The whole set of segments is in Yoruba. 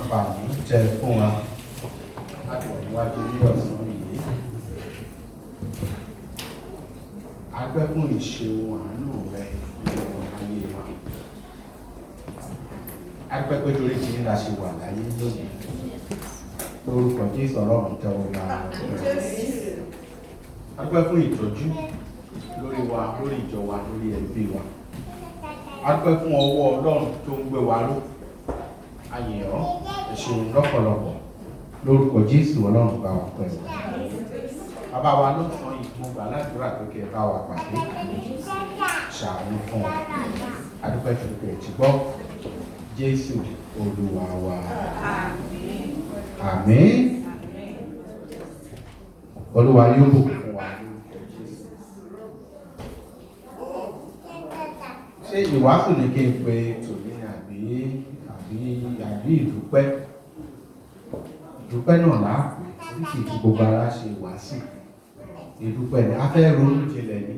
àǹfààní jẹ fún wa láti wà níwájú ní ọ̀sán yìí. A gbẹ́ fún ìṣeun àánú rẹ nínú ayé wa. A gbẹ́ pé torí ti ní la ṣe wà láyé lónìí. Lórúkọ Jésù Ọlọ́run tẹ́wọ́ gba ọpẹ́. A gbẹ́ fún ìtọ́jú lórí wa, lórí ìjọ wa, lórí ẹbí wa. A gbẹ́ fún ọwọ́ Ọlọ́run tó ń gbé wa ró. A yìn ọ́, ẹ ṣeun lọ́pọ̀lọpọ̀. Lórúkọ Jésù Ọlọ́run gba ọpẹ́ wa. Bàbá wa ló sọ ìgbóngbà ládùúrà pé kí ẹ bá wa pàdé. Ṣàánú fún wa. A dúpẹ́ tó pé ẹ ti gbọ́. Jésù Olúwa wa. Àmín. Olúwa yóò bùkún fún wa. Ṣé ìwàásù ni kí n pe tòní àbí ìdúpẹ́? Ìdúpẹ́ náà láàpù tí kì í fi gbogbo ara ṣe wàásù. Ìdúpẹ́ ni a fẹ́ ronú jinlẹ̀ ni.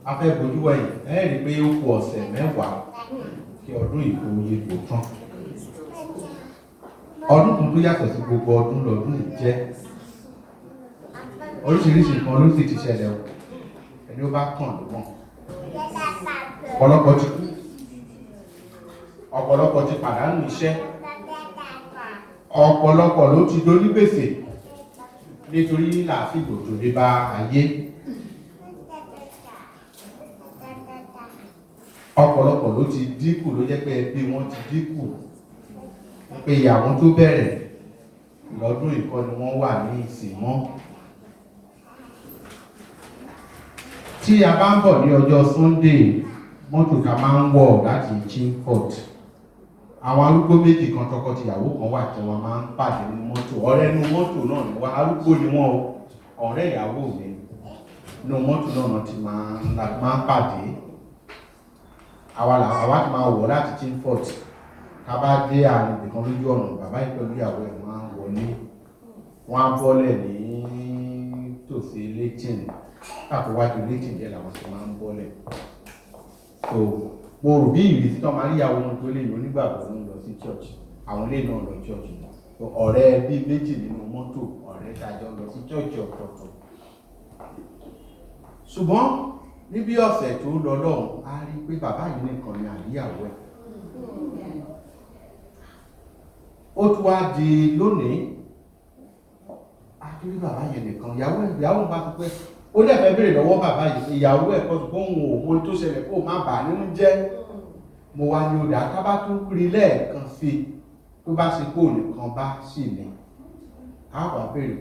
A fẹ́ bojú wẹ̀yìn. Ẹ rí i pé ó kù ọ̀sẹ̀ mẹ́wàá kí ọdún ìkóyè kò tán. Ọdún kan tó yàtọ̀ sí gbogbo ọdún lọ́dún yìí jẹ́. Oríṣiríṣi nǹkan ló sì ti ṣẹlẹ̀ o. Ẹni ó bá kàn ló mọ̀. Ọ̀pọ̀lọpọ̀ ti kú. Ọ̀pọ̀lọpọ̀ ti pàdánù iṣẹ́. Ọ̀pọ̀lọpọ̀ ló ti dóní gbèsè nítorí làásìgbò tó dé bá ayé. Ọ̀pọ̀lọpọ̀ ló ti dínkù ló jẹ́ pé ẹbí wọn ti dínkù. Pé ìyàwó tó bẹ̀rẹ̀ lọ́dún ìkọ́ ni wọ́n wà ní ìsìn mọ́. Tí a bá ń bọ̀ ní ọjọ́ Sunday, mọ́tò ká máa ń wọ̀ láti Chingford. Àwọn arúgbó méjì kan tọkọtìyàwó kan wà tí wọ́n máa ń pàdé ní mọ́tò. Ọ̀rẹ́ inú mọ́tò náà ni wọ́n, arúgbó ni wọ́n o. Ọ̀rẹ́ ìyàwó mi inú mọ́tò náà ti máa ń pàdé. Àwa ti máa wọ̀ láti Chingford. Ká bá dé àárín ibìkan lójú ọ̀nà, bàbá yìí pẹ̀lú ìyàwó ẹ̀ máa ń wọlé. Wọ́n á bọ́lẹ̀ ní tòsí Létìn. Káàkówájú Létìn jẹ́ làwọn ti máa ń bọ́lẹ̀. So mo rò bí ìrísí tó máa ń yàwó wọn tó lè lò nígbàgbọ́ ń lọ sí church. Àwọn ilé náà lọ church náà. Ọ̀rẹ́ bí méjì nínú mọ́tò, ọ̀rẹ́ dájọ́ lọ sí church ọ̀tọ̀ọ̀tọ̀. Ṣùgbọ́n níbi ọ̀sẹ̀ tó lọ lọ́hùn, a rí pé bàbá yìí nìkan ni àríyàwó ẹ̀. Ó tún wá di lónìí, a tún rí bàbá yìí nìkan. Ìyàwó bá ti pẹ́. Ó lẹ́fẹ̀ẹ́ béèrè lọ́wọ́ bàbá yìí, ìyàwó ẹ̀ kọ́ ṣùgbọ́n òun ò mọ tó ṣẹlẹ̀ kó má bàa nínú jẹ́. Mo wá ní ọ̀dà ká bá tún rí lẹ́ẹ̀kan sí i tó bá ṣe kó nìkan bá sì ní. A wà béèrè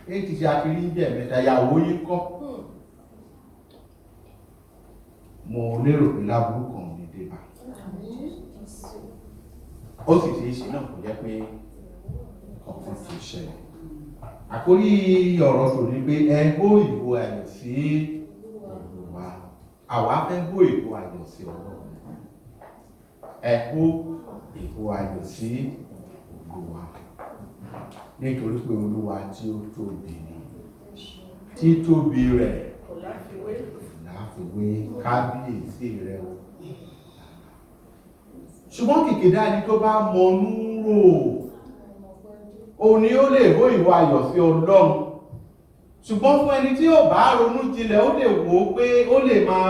pé èyí ti ṣe àfihàn ní ẹ̀mẹ́ta ìyàwó yín kọ́. Mo lérò pé láburú kan ní débà. Ó sì ṣe é ṣe náà kò jẹ́ pé ọ̀kan ti ṣẹlẹ̀. Àkórí ọ̀rọ̀ tó ní pé ẹ bó ìbò ayọ̀ sí Olúwa. Àwa fẹ́ bó ìbò ayọ̀ sí Ọlọ́run. Ẹ bó ìbò ayọ̀ sí Olúwa. Nítorí pé Olúwa tí ó tóbi ni. Títóbi rẹ̀ kò láfiwé kábíyèsí rẹ̀ o. Ṣùgbọ́n kìkìdá ẹni tó bá mọnú rò, òun ni ó lè bó ìwà ayọ̀ sí Ọlọ́run. Ṣùgbọ́n fún ẹni tí ó bá ronú jinlẹ̀, ó lè wò ó pé ó lè máa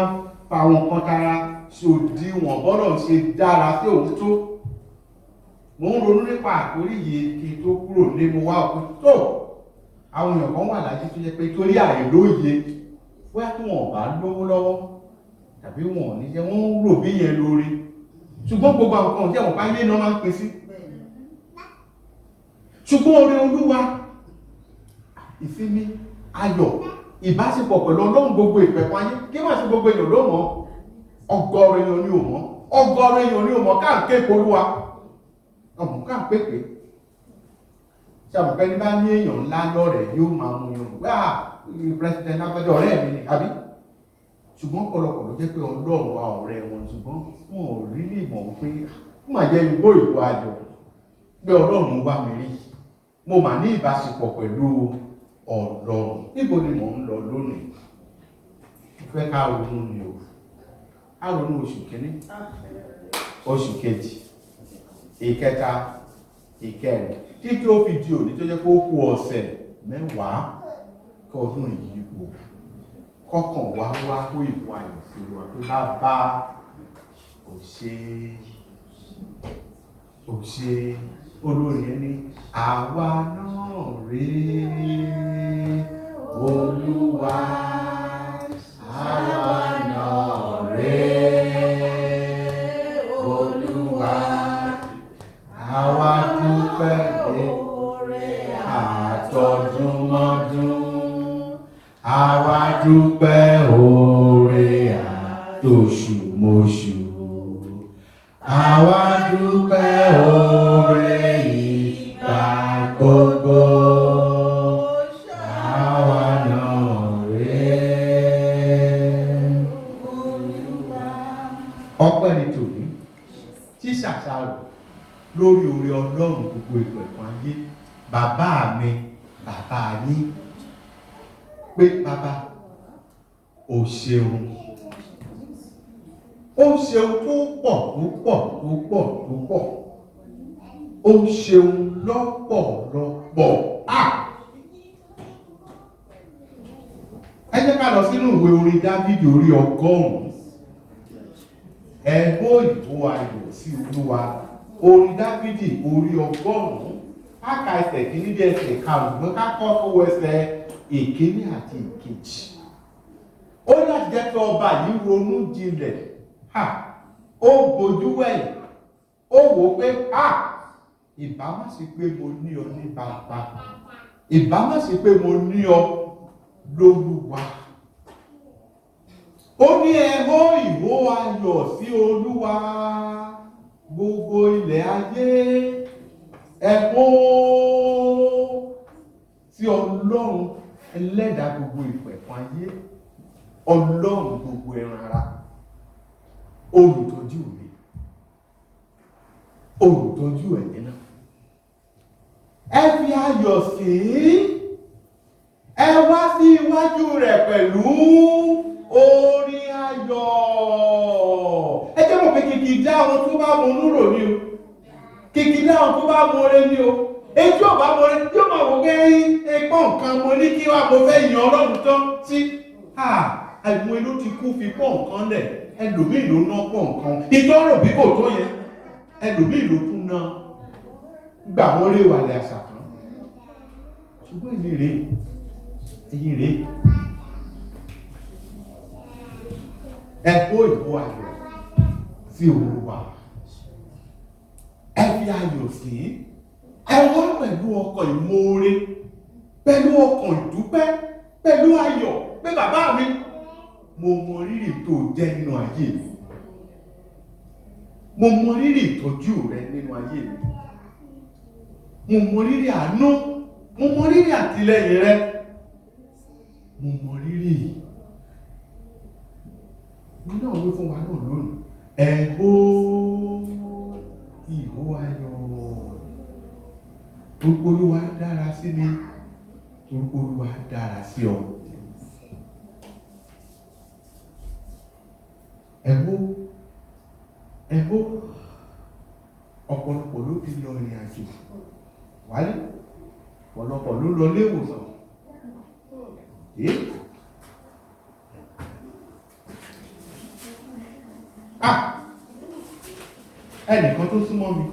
fa àwọn kan tara ṣòdiwọ̀n bọ́lọ̀ ṣe dára sí òun tó. Mo ń ronú nípa àkórí yìí kí tó kúrò lé mo wá òkú tó. Àwọn èèyàn kan wà láyé tó jẹ́ pé torí àìlóye, bóyá tí wọn ò bá lówó lọ́wọ́ tàbí wọn ò ní jẹ́ wọ́n ń rò bí yẹn lórí. Ṣùgbọ́n gbogbo àwọn kan tí àwọn báyé náà máa ń pín sí. Ṣùgbọ́n oore Olúwa, ìsinmi, ayọ̀, ìbáṣepọ̀ pẹ̀lú Ọlọ́run gbogbo ìpẹ̀kun ayé, kí wọ́n sí gbogbo èèyàn ló mọ̀, ọgọ́rùn èèyàn ni ò mọ̀, ọgọ́rùn èèyàn ni ò mọ̀ ká ń ké Olúwa, ọmọ ká ń pèpè. Ṣé àmọ̀pẹ́ ní bá ní èèyàn ńlá lọ́rẹ̀ yóò máa mú yàn wá president lágbẹ́jọ́ ọ̀rẹ́ mi ni, àbí? Ṣùgbọ́n ọ̀pọ̀lọpọ̀ ló jẹ́ pé Ọlọ́run wa ọ̀rẹ́ wọn, ṣùgbọ́n wọn ò rí lè mọ̀ pé ó máa jẹ́ ìbò ìbò ayọ̀ pé Ọlọ́run wá mi rí. Mo mà ní ìbáṣepọ̀ pẹ̀lú Ọlọ́run. Níbo ni mò ń lọ lónìí? Fẹ́ ká ronú ni o. Ká ronú oṣù kìíní, oṣù kejì, ìkẹta, ìkẹrin títí ó fi di òní tó jẹ́ kó kù ọ̀sẹ̀ mẹ́wàá kọ́dún ìyípo kọ́kàn wá wá kó ìwọ ayọ̀ sí wa tó bá bá òṣè olórí ẹni àwa náà rèé Olúwa àwa náà rèé Olúwa àwa dúpẹ́ oore àtọdúnmọ́dún àwa dúpẹ́ oore àtòṣùmọ̀ṣù àwa dúpẹ́ oore ìgbà gbogbo àwa náà rèé ọpẹ́ ni tòní tí ṣàṣàrò lórí oore Ọlọ́run gbogbo ìpẹ̀kun ayé bàbá mi bàbá yín pé bàbá o ṣeun ó ṣeun tó pọ̀ ó ṣeun lọ́pọ̀lọpọ̀ ẹ jẹ́ ká lọ sínú ìwé orin Dáfídì orí 100 ẹ̀gbọ́n ìbò ayọ̀ sí Olúwa orin Dáfídì orí 100 káka ẹsẹ̀ kìíní dé ẹsẹ̀ karùn-ún ká kọ́ owó ẹsẹ̀ ìkíní àti ìkejì ó láti jẹ́ kí ọba yìí ronú jinlẹ̀ ó bojú wẹ̀yìn ó wò pé ìbá má ṣe pé mo ní ọ ní bàbá ìbá má ṣe pé mo ní ọ lólúwa ó ní ẹ̀hó ìhó ayọ̀ sí Olúwa gbogbo ilẹ̀ ayé ẹ̀hó sí Ọlọ́run ẹlẹ́dàá gbogbo ìpẹ̀kun ayé Ọlọ́run gbogbo ẹran ara olùtọ́jú mi olùtọ́jú ẹ̀yẹ náà ẹ fi ayọ̀ sí ẹ wá sí iwájú rẹ̀ pẹ̀lú orin ayọ̀ ẹ jẹ́ mọ̀ pé kìkì dá àwọn tó bá mọ onúrò ní o kìkì dá àwọn tó bá mọ oore ní o èyí ò bá mọ oore tí ó máa wò gẹ́ ẹgbọ́n nǹkan mo ní kí wá mo fẹ́ yan Ọlọ́run tán sí àìmọ̀ inú ti kú fi pọ̀ nǹkan lẹ̀ ẹlòmíì ló ná pọ̀ nǹkan ìtọ́rọ̀ bí kò tó yẹn ẹlòmíì ló tún ná gbà wọ́n rí ìwàlẹ̀ àṣà kan ṣùgbọ́n èyí rèé ẹ kó ìbò ayọ̀ sí Olúwa ẹ fi ayọ̀ sí ẹ wá pẹ̀lú ọkàn ìmoore pẹ̀lú ọkàn ìdúpẹ́ pẹ̀lú ayọ̀ pé bàbá mi mo mọ rírì tó jẹ́ nínú ayé mi mo mọ rírì ìtọ́jú rẹ nínú ayé mi mo mọ rírì àánú mo mọ rírì àtìlẹ́yìn rẹ mo mọ rírì nínú àwọn fún wa náà lónìí ẹ̀hó ìhó ayọ̀ orúkọ Olúwa dára sí mi orúkọ Olúwa dára sí ọ ẹ̀hó ọ̀pọ̀lọpọ̀ ló ti lọ ìrìn àjò wálé ọ̀pọ̀lọpọ̀ ló lọ léwòsàn ẹnìkan tó súnmọ́ mi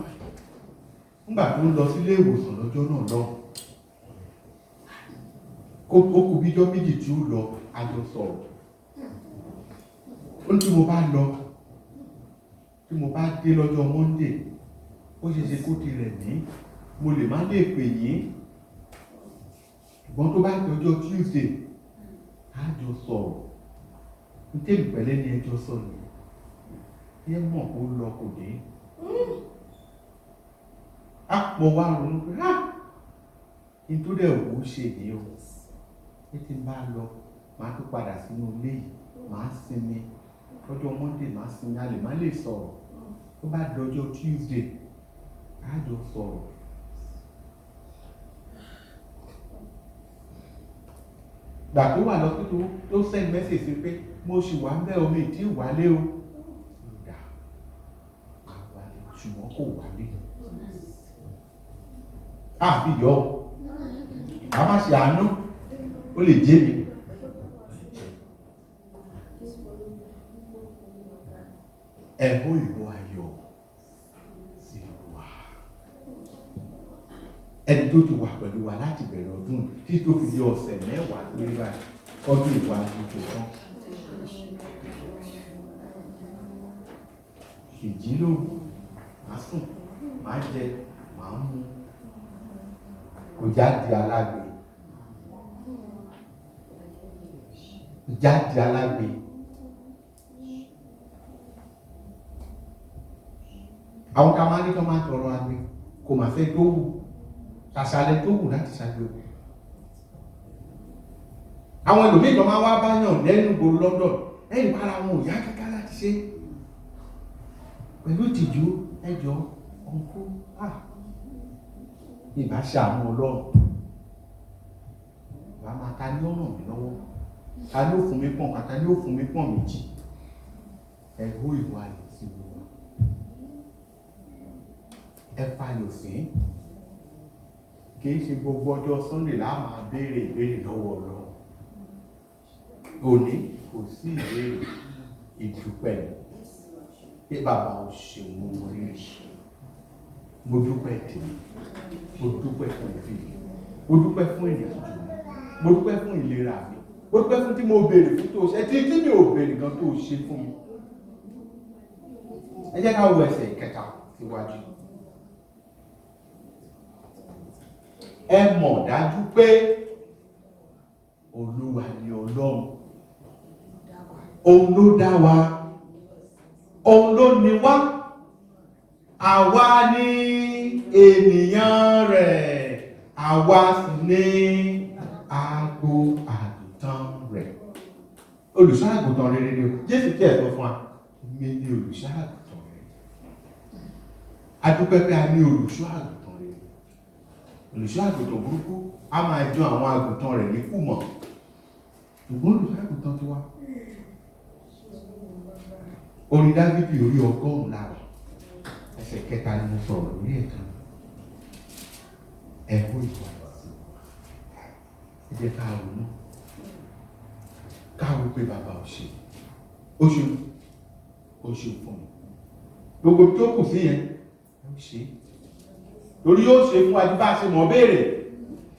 nígbà tó ń lọ sílé ìwòsàn lọ́jọ́ náà lọ ó kù bíjọ́ méjì tí ó lọ àjọ sọ̀rọ̀ ó ní tí mo bá lọ tí mo bá dé lọ́jọ́ Monday ó ṣeéṣe kó ti rẹ̀ mí mo lè má lè pè yín ṣùgbọ́n tó bá di ọjọ́ Tuesday àjọ sọ̀rọ̀ ní tèmi pẹ̀lẹ́ ní ẹjọ́ sọ̀rọ̀ yẹn mọ̀ kó lọ kò dé mo wá ronú pé kí n tó dẹ̀ wò ó ṣe ní o ní tí n bá lọ máa tó padà sínú ilé yìí máa sinmi lọ́jọ́ Monday máa sinmi a lè má lè sọ̀rọ̀ tó bá di ọjọ́ Tuesday á jọ sọ̀rọ̀ gbà tó wà lọ́pító tó send message sí pé mo ṣì wà ń bẹ́ omi ìtí ìwálé o ṣùgbọ́n kò wálé àfi yọ a má ṣe àánú ó lè jẹ́ mi. Ẹ̀bùn ìwọ ayọ̀ sí wa. Ẹni tó ti wà pẹ̀lú wa láti bẹ̀rẹ̀ ọdún tí tó fi di ọ̀sẹ̀ mẹ́wàá lórí báyìí ọdún ìwà àdúgbò tán. Ìjílógún, máa sùn, máa jẹ, máa mú. Kò jáde alágbe. Jáde alágbe. Àwọn kan máa ní kí wọ́n máa tọrọ agbe, kò máa fẹ́ tó wù, ṣàṣàlẹ̀ tó wù láti ṣàgbé. Àwọn ẹlòmíì kan máa wá báyàn lẹ́nu gbòòrò London, ẹ̀yìn para wọn ò yá kíká láti ṣe. Pẹ̀lú ìtìjú ẹjọ́ ọkọ ìbá ṣàánú Ọlọ́run. Bàbá máa ta ní ọ̀nà mi lọ́wọ́, ta ní ó fún mi pọ̀n kàtà ní ó fún mi pọ̀n méjì. Ẹ̀hó ìwà ayọ̀ sí gbogbo. Ẹ fayọ̀ sí. Kìí ṣe gbogbo ọjọ́ Sunday la máa béèrè ìbéèrè lọ́wọ́ Ọlọ́run. Òní kò sí ìbéèrè ìdúpẹ́ pé bàbá ò ṣeun mo rí rí. Mo dúpẹ́ tèmi, mo dúpẹ́ fún ìfìlẹ̀, mo dúpẹ́ fún ìrìn àjò mi, mo dúpẹ́ fún ìlera mi, mo dúpẹ́ fún tí mo béèrè fún tó ṣe tí mi ò béèrè gan tó ṣe fún mi. Ẹ jẹ́ ká wo ẹsẹ̀ ìkẹta síwájú. Ẹ mọ̀ dájú pé Olúwa ni Ọlọ́run. Òun ló dá wa, òun ló ní wá, àwa ni ènìyàn rẹ̀, àwa sì ni agbo àgùntàn rẹ̀. Olùṣọ́ àgùntàn rere ni o. Jésù kí ẹ̀ sọ fún wa, mi ni olùṣọ́ àgùntàn rere. A dúpẹ́ pé a ní olùṣọ́ àgùntàn rere. Olùṣọ́ àgùntàn burúkú a máa jọ àwọn àgùntàn rẹ̀ ní kùmọ̀. Ṣùgbọ́n olùṣọ́ àgùntàn ti wá. Orin Dáfídì orí 100 lára. Ẹsẹ̀ kẹta ni mo sọ̀rọ̀ lórí ẹ̀ka. Ẹ̀kọ́ ìwà ìsìn. Ẹ jẹ́ ká ronú. Ká wí pé bàbá ò ṣe. Ó ṣe fún mi. Gbogbo tó kù sí yẹn, ó ṣe. Torí yóò ṣe fún àdúbà ṣe mọ̀ béèrè.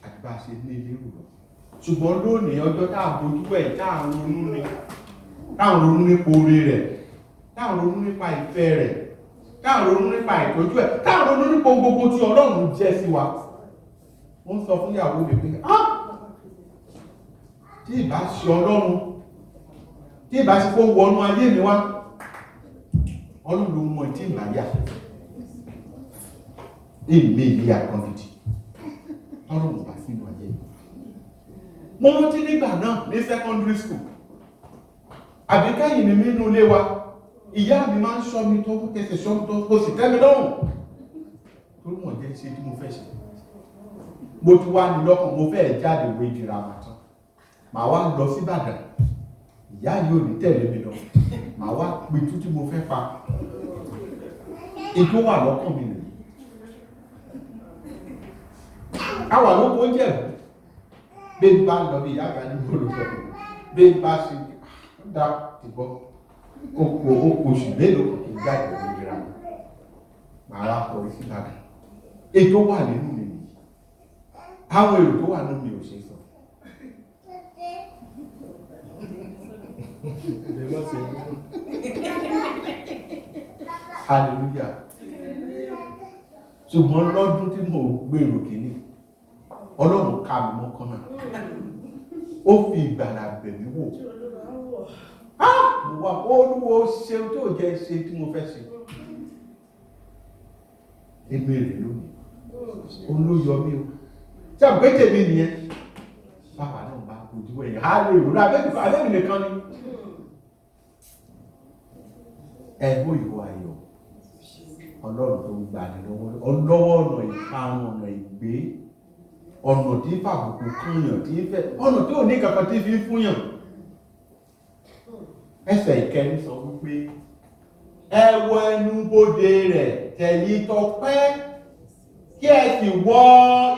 Àdúbà ṣe ní ilé ìrù. Ṣùgbọ́n lónìí ọjọ́ táà bojú ẹ̀ táà ronú nípa oore rẹ̀, táà ronú nípa ìfẹ́ rẹ̀, táà ronú nípa ìtọ́jú ẹ̀, táà ronú nípa gbogbo tí Ọlọ́run jẹ́ sí wa. Wọ́n sọ fún ìyàwó mi pé tí ìbá ṣe Ọlọ́run, tí ìbá ṣe kó wọnú ayé mi wá, Ọlọ́run ló mọ̀ tí ìgbà yà èmi ilé àkọ́ndìdì Ọlọ́run bá sínú ayé mi. Mo rántí nígbà náà ní secondary school, àbíkẹ́yìn ni mí nínú ilé wa, ìyá mi máa ń ṣọ́ mi tó kẹsẹ̀ ṣọ́ mi tó kó sì tẹ́ mi lọ́rùn tó mọ̀ jẹ́ ṣe tí mo fẹ́ ṣe. Mo ti wá ní lọ́kàn mo fẹ́ jáde ìwé girama tán, màá wá lọ sí Ìbàdàn, ìyá yóò ní tẹ̀lé mi lọ, màá wá pitú tí mo fẹ́ pa. Ètò wà lọ́kàn mi nìyí. Àwa ló kó jẹ́ bí n bá lọ bí ìyá àgbà ní olùfẹ́ bí n bá ṣe dá ìbọn oṣù mélòó kò kí n jáde ìwé girama, màá wá kọrí sí Ìbàdàn. Ètò wà nínú mi nìyí. Àwọn èrò tó wà nínú mi ò ṣe sọ. Hallelujah. Ṣùgbọ́n lọ́dún tí mo gbèrò kìíní, Ọlọ́run ká mi mọ́ kọ́nà. Ó fi ìgbàlà bẹ̀ mí wò. Mo wá Olúwo ṣeun tí ò jẹ́ ṣe tí mo fẹ́ ṣe. Èmi rè lónìí. Olóyọ mi o. Ṣé àgbẹ̀tẹ̀ mi nìyẹn? Bàbá náà bá ojú ẹ̀yìn. Hallelujah. Abẹ́mi nìkan ni. Ẹ̀bùn ìwọ ayọ̀. Ọlọ́run tó ń gbà ní lọ́wọ́ ọ̀nà ìparun, ọ̀nà ìgbé, ọ̀nà tí fàbùkù kúnyàn tí fẹ́, ọ̀nà tí ò ní kankan tí fi fúnyàn. Ẹsẹ̀ ìkẹrin sọ wípé ẹ wọ ẹnu bodè rẹ̀ tẹ̀yìn tọpẹ́ kí ẹ sì wọ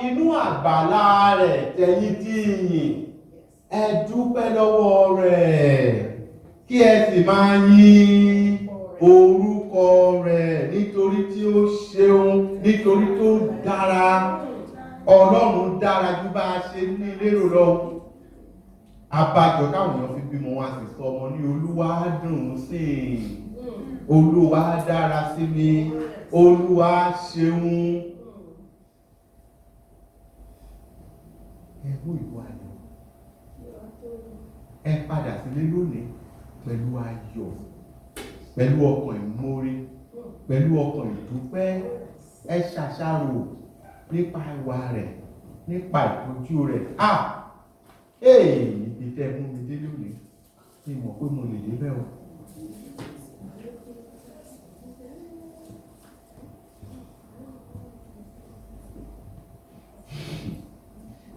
inú àgbàlá rẹ̀ tẹ̀yìn tí yìn, ẹ dúpẹ́ lọ́wọ́ rẹ̀, kí ẹ sì máa yìn orúkọ rẹ̀ nítorí tí ó ṣeun, nítorí tó dára. Ọlọ́run dára ju bá a ṣe ní lérò lọ. Abájọ táwọn èèyàn fi bímọ wọn sì sọ ọmọ ní Olúwa dùn sí i, Olúwa dára sí mi, Olúwa ṣeun. Ẹ mú ìwà ayọ̀, ẹ padà sílé lónìí pẹ̀lú ayọ̀, pẹ̀lú ọkàn ìmoore, pẹ̀lú ọkàn ìdúpẹ́. Ẹ ṣàṣàrò nípa ìwà rẹ̀, nípa ìtọ́jú rẹ̀. Ibi tẹ́ mú mi dé lónìí, kí n mọ̀ pé mo lè débẹ̀ o.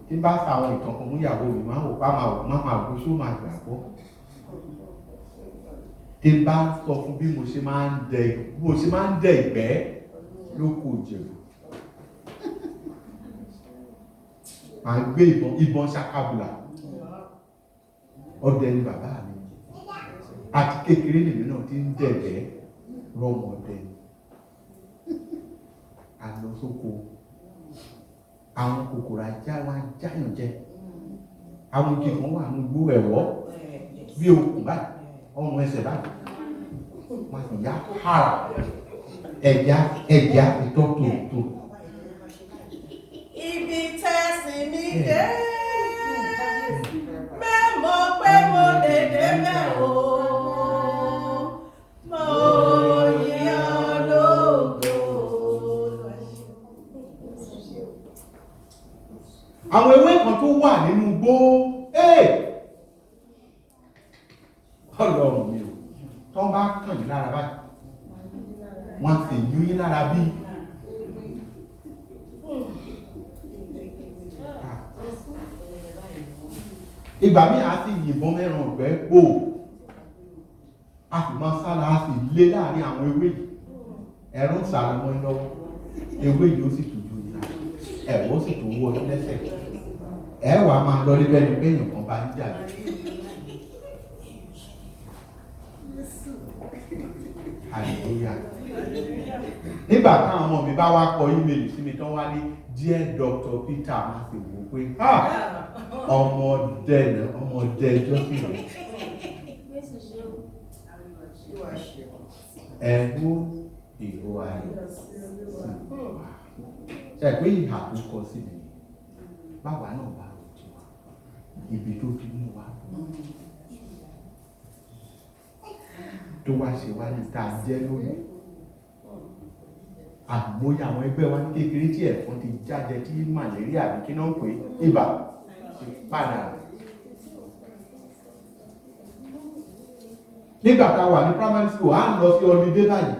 Tí bá sa àwọn ìtàn kan fún ìyàwó mi, máa wò pa máa wò ṣó máa gbàgbọ́. Tí bá sọ fún bí mo ṣe máa ń dẹ ìgbẹ́ lóko Ìjẹ̀bú. À ń gbé ìbọn ṣakabùlà. Ọdẹ ni bàbá mi. Àti kékeré lèmi náà ti ń dẹ̀gbẹ́ rọmọdé. A lọ sóko. Àwọn kòkòrò ajá wa jáyàn jẹ. Àwọn igi kan wà ní gbó ẹ̀wọ́ bí okùn báyìí, ọrùn ẹsẹ̀ báyìí. Wọ́n sì yá hàrà. Ẹ̀já ìtọ́tò. Ibi tẹ́sí mi dé, mẹ́mọ̀ pé mo lè débẹ̀ o, mo yàn lógo. Àwọn ewé kan tó wà nínú igbó, Ọlọ́run mi ò, tó bá kàn yín lára báyìí, wọ́n sì yún yín lára bí. Ìgbà míì a sì yìnbọn mẹ́ran ọ̀gbẹ́ pò, a sì máa sálà, a sì lé láàrin àwọn ewé yìí. Ẹ̀rọ ń sàrò mọ́ iná lọ́wọ́, ewé yìí ó sì tùjú ìlà, ẹ̀wọ́ sì tún wọ́ ní lẹ́sẹ̀. Ẹ̀wà máa lọ níbẹ̀ ní bẹ́yìn kan bá ń jà lọ. Hallelujah. Nígbà táwọn ọmọ mi bá wá kọ ímeèlì sí mi tán wá ní Dear Dr. Peter, máa fi wò pé ọmọdé jọ́sìn rẹ̀. Ẹ̀mú ìhó ayọ̀ ṣe pé ìhà tó kọ sí mi, báwa náà bá rò tí wa, ibi tó fi mú wa, tó wá ṣe wá ní tá a jẹ́ lónìí. Àmóyá àwọn ẹgbẹ́ wa ní kékeré tí ẹ̀fọn ti jáde, tí màlẹ́ríà àbí kí náà ń pè ibà padà. Nígbà tá a wà ní primary school, à ń lọ sí holiday báyìí.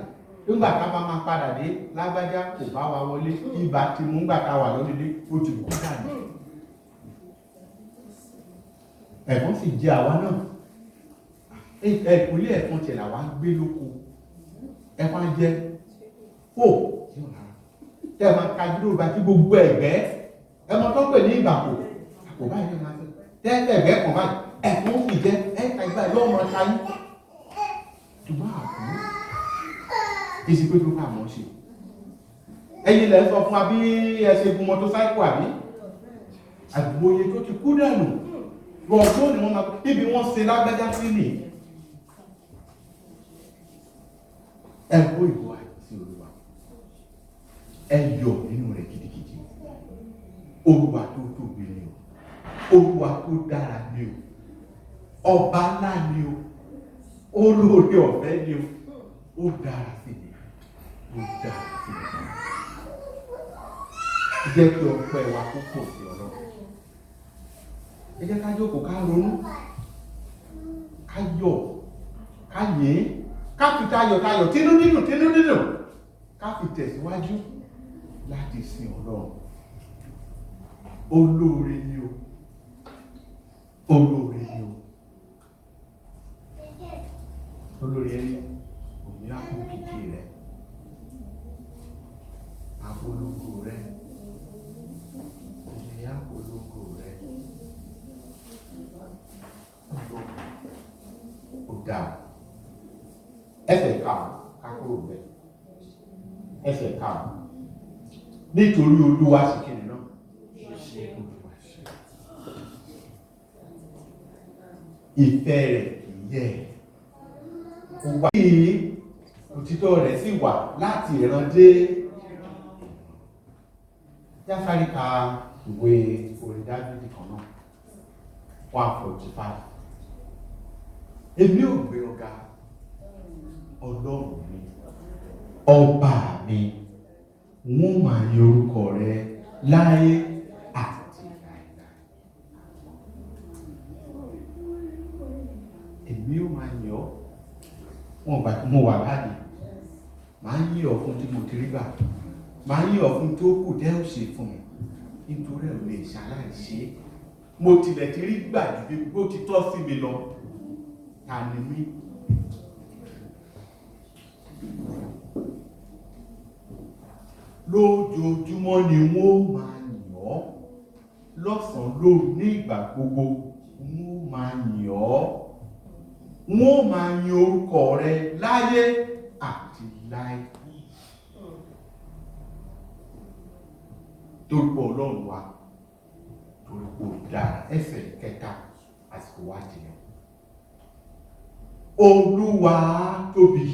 Nígbà tá a máa padà dé, lágbájá kò bá wa wọlé, ibà ti mú nígbà tá a wà lọ́dídé, ó ti kú dànù. Ẹ̀fọn sì jẹ àwa náà. Ìpínlẹ̀ ẹ̀fọn tiẹ̀ làwa ń gbé lóko. Ẹ̀fọn jẹ tẹ́ ẹ máa ka dúró bá tí gbogbo ẹ̀gbẹ́ ẹmọ tó pè ní ìbàkù àpò báyìí ní máa tẹ́ ẹ̀gbẹ́ kan báyìí ẹ̀fọn sì jẹ́ ẹ̀ka ìgbà yóò máa ta yín. Ṣùgbọ́n àpò èsì pé tó bá mọ̀ ṣe. Ẹ̀yin lẹ́ sọ fún wa bí ẹ ṣe gun mọ́tòsáìkù àbí àgbòye tó ti kú dànù rọ̀ọ̀dún ni wọ́n máa níbi wọ́n ṣe lágbájá sí nì. Ẹ̀kọ́ ìwà sí Olúwa. Ẹ yọ̀ nínú rẹ̀ gidigidi. Olúwa tó tóbi ni o. Olúwa tó dára ni o. Ọba ńlá ni o. Olóore ọ̀fẹ́ ni o. Ó dára sí mi. Ó dára sí mi. Jẹ́ kí ọpẹ́ wa kó pọ̀ sí Ọlọ́run. Ẹ jẹ́ ká jókòó ká ronú. Ká yọ̀. Ká yìn. Ká fi tayọ̀tayọ̀ tínú dídùn. Ká fi tẹ̀síwájú láti sin Ọlọ́run. Olóore ni o. Olóore ni o. Olóore ẹni òní àpò kìkì rẹ̀. Àpolongo rẹ̀. dá ẹsẹ̀ karùn-ún kákúrò bẹ́ẹ̀ ẹsẹ̀ karùn-ún nítorí Olúwa ṣe kíni náà Olúwa ṣe ìfẹ́ rẹ̀ kì í yẹ̀ kò wá kí òtítọ́ rẹ̀ sì wà láti ìran dé jáfárí ka ìwé orin Dáfídì kan náà 145 èmi ò gbé ọ̀gá Ọlọ́run mi ọba mi wọ́n máa yìn orúkọ rẹ láé àti láéláé èmi ò máa yìn ọ́ wọn gbà tí mo wà láàyè máa ń yìn ọ́ fún tí mo ti rí gbà máa ń yìn ọ́ fún tó kù tẹ́ ò ṣe fún mi nítorí ẹ̀ lè ṣaláìṣe mo tilẹ̀ ti rí gbà ju bí bó ti tọ́ sí mi lọ ta ni mí. Lójoojúmọ́ ni wọ́n máa yìn ọ́ lọ́sàn-án lóru ní ìgbà gbogbo wọ́n máa yìn ọ́ wọ́n máa yin orúkọ rẹ láyé àti láé torúkọ Ọlọ́run wa torúkọ dára ẹsẹ̀ kẹta àsìkò wá jìnnà Olúwa tóbi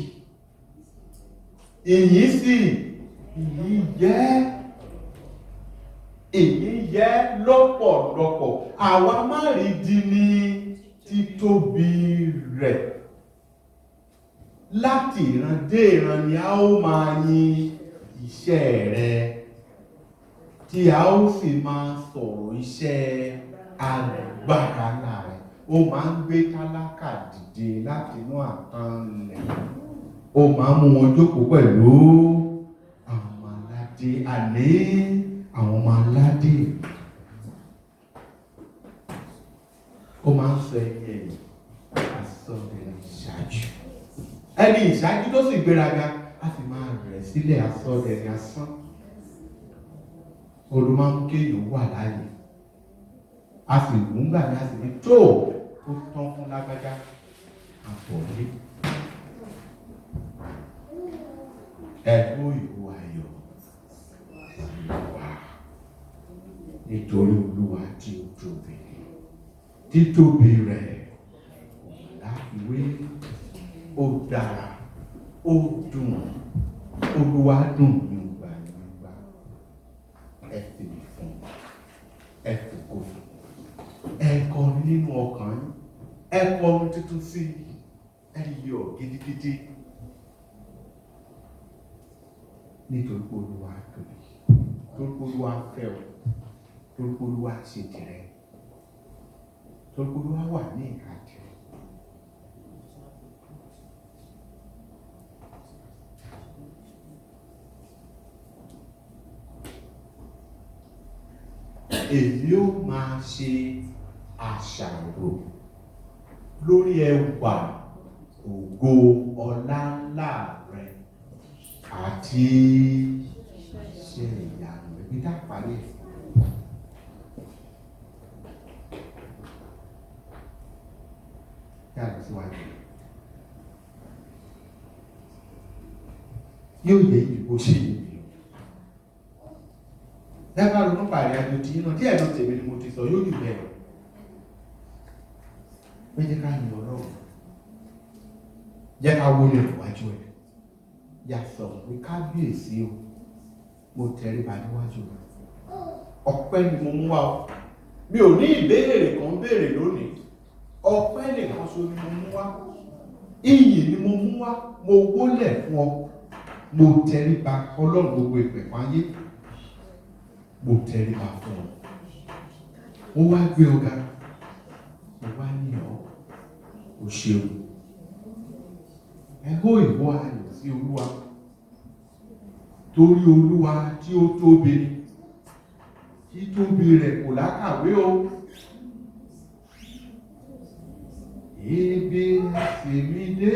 ìyìn sí èyí jẹ́ lọ́pọ̀lọpọ̀ àwa má rí di ní títóbi rẹ̀ láti ìran dé ìran ni a ó máa yin iṣẹ́ rẹ̀ tí a ó sì máa sọ̀rọ̀ iṣẹ́ agbára ńlá rẹ̀ ó máa ń gbé tálákà dìde láti inú àtàn ilẹ̀ ó máa ń mú wọn jókòó pẹ̀lú àní àwọn ọmọ aládé ó máa ń sọ ẹni ẹ̀yìn asọ́dẹ̀ni ìṣáájú ẹni ìṣáájú tó sì gbéraga a sì máa rẹ̀ sílẹ̀ asọ́dẹ̀ni asán olùmọ̀mú kéèyàn wà láàyè a sì wù ú gbà ní a sì ní tó ó tán fún lágbájá àbọ̀lé ẹ̀kọ́ ìwò ayọ̀ nítorí Olúwa tí ó tóbi títóbi rẹ̀ láfiwé ó dára ó dùn Olúwa dùn nígbà ẹ fìbí fún ẹ fòkó fún ẹ kọrin nínú ọkàn yín ẹ kọrin tuntun sí ẹ yọ̀ gidigidi nítorí pé Olúwa tóbi torí pé Olúwa fẹ́ ọ torí pé Olúwa ṣe tirẹ̀ torí pé Olúwa wà ní ìhà tirẹ̀. Èmi ó máa ṣe àṣàrò lórí ẹwà ògo ọlá ńlá rẹ àti iṣẹ́ ìyanu rẹ bí dápàlẹ. Yàrá síwájú yóò yẹ ìdìbò ṣe ìdìbò. Dábàá ronú pàrí àjò tí iná díẹ̀ náà tèmi ni mo ti sọ yóò jù bẹ́ẹ̀ lọ. Pé jẹ́ ká yin Ọlọ́run. Jẹ́ ká wọlé níwájú ẹ̀. Yà sọ pé kábíyèsí o, mo tẹríba níwájú rẹ̀. Ọpẹ́ ni mo mú wá o. Mi ò ní ìbéèrè kan béèrè lónìí. Ọpẹ́ nìkan ṣo ni mo mú wá. Iyì ni mo mú wá. Mo wólẹ̀ fún ọ. Mo tẹríba Ọlọ́run gbogbo ìpẹ̀kọ́ ayé. Mo tẹríba fún ọ. Ó wá gbé ọ̀gá. Mo wá ní ọ. O ṣeun. Ẹ hó ìwọ ayọ̀ sí Olúwa. Torí Olúwa tí ó tóbi ni. Títóbi rẹ̀ kò lákàwé o. Ibi àsèmi dé.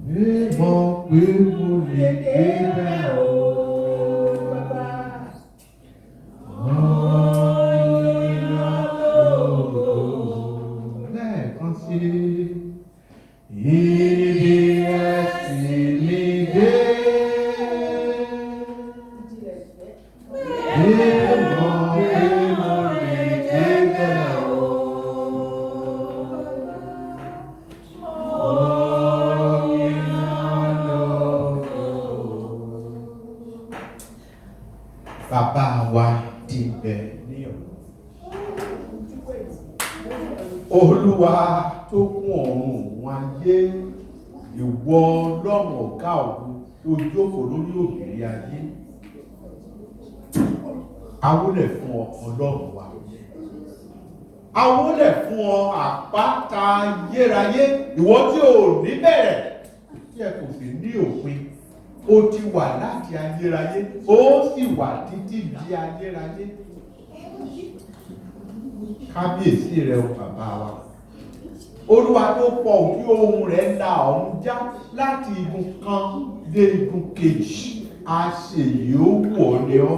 Mímọ̀ pé mo lè dé bẹ́ẹ̀ o. Bàbá wa ti bẹ̀ ní ọ̀run. Olúwa tó kún ọ̀run wáyé, ìwọ Ọlọ́run ọ̀gá ògo tó jókòó lórí òbírí ayé. Awólẹ̀ fún ọ Ọlọ́run wa. Awólẹ̀ fún ọ àpáta ayérayé, ìwọ tí ò ní bẹ̀rẹ̀, tí ẹ kò sì ní òpin. Ó ti wà láti ayérayé, ó sì wà títí di ayérayé. Kábíyèsí rẹ o bàbá wa. Olúwa tó pọ̀ òkú ohùn rẹ̀ la ọ̀run já láti igun kan dé igun kejì. Aṣèyí ó wù ọ́ ní ọ́.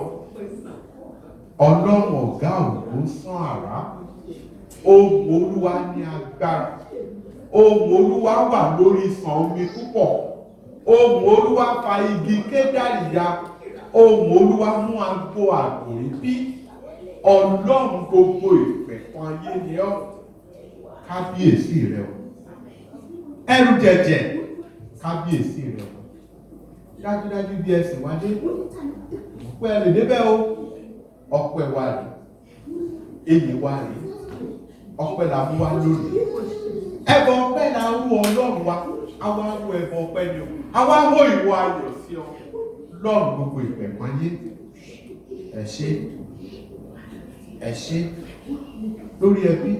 Ọlọ́run ọ̀gá ògo sán àrá. Ohùn Olúwa ní agbára. Ohùn Olúwa wà lórí ìsàn omi púpọ̀. Ohùn Olúwa fa igi kédárì ya. Ohùn Olúwa mú agbo àgbòrí bí. Ọlọ́run gbogbo ìpẹ̀kun ayé ni ọ́. Kábíyèsí rẹ o. Ẹrù jẹ̀jẹ̀, kábíyèsí rẹ o. Dájúdájú bí ẹsìn wá dé, ọpẹ́ lè débẹ̀ o. Ọpẹ́ wa rè, èyí wa rè, ọpẹ́ la mú wá lónìí. Ẹbọ ọpẹ́ la rú Ọlọ́run wa, àwa rú ẹbọ ọpẹ́ ni o. Àwa rú ìwọ ayọ̀ sí ọ. Lọ́run gbogbo ìpẹ̀kun ayé. Ẹ ṣé, ẹ ṣé lórí ẹbí,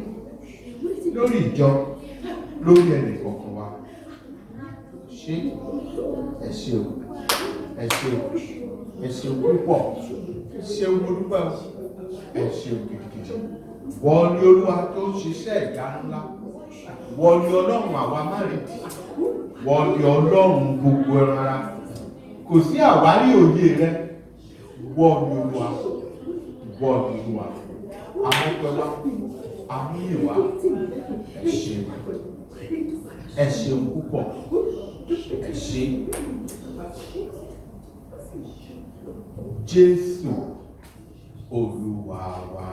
lórí ìjọ, lórí ẹnì kọ̀ọ̀kan wa. Ṣé ẹ ṣé o, ẹ ṣé o, ẹ ṣé o púpọ̀, ṣé o mo dúpẹ́ o, ẹ ṣé o gidigidi. Wọ́n ní Olúwa tó ń ṣiṣẹ́ ìyanu ńlá. Wọ́n ní Ọlọ́run àwa márìdì. Wọ́n ní Ọlọ́run gbogbo ẹran ara. Kò sí àwárí òye rẹ. Wọ́n ní Olúwa, wọ́n ní Olúwa. Àwọn ọpẹ́ wa, àwọn ìyè wa, ẹ ṣé, ẹ ṣeun púpọ̀, ẹ ṣé. Jésù Olúwa wa.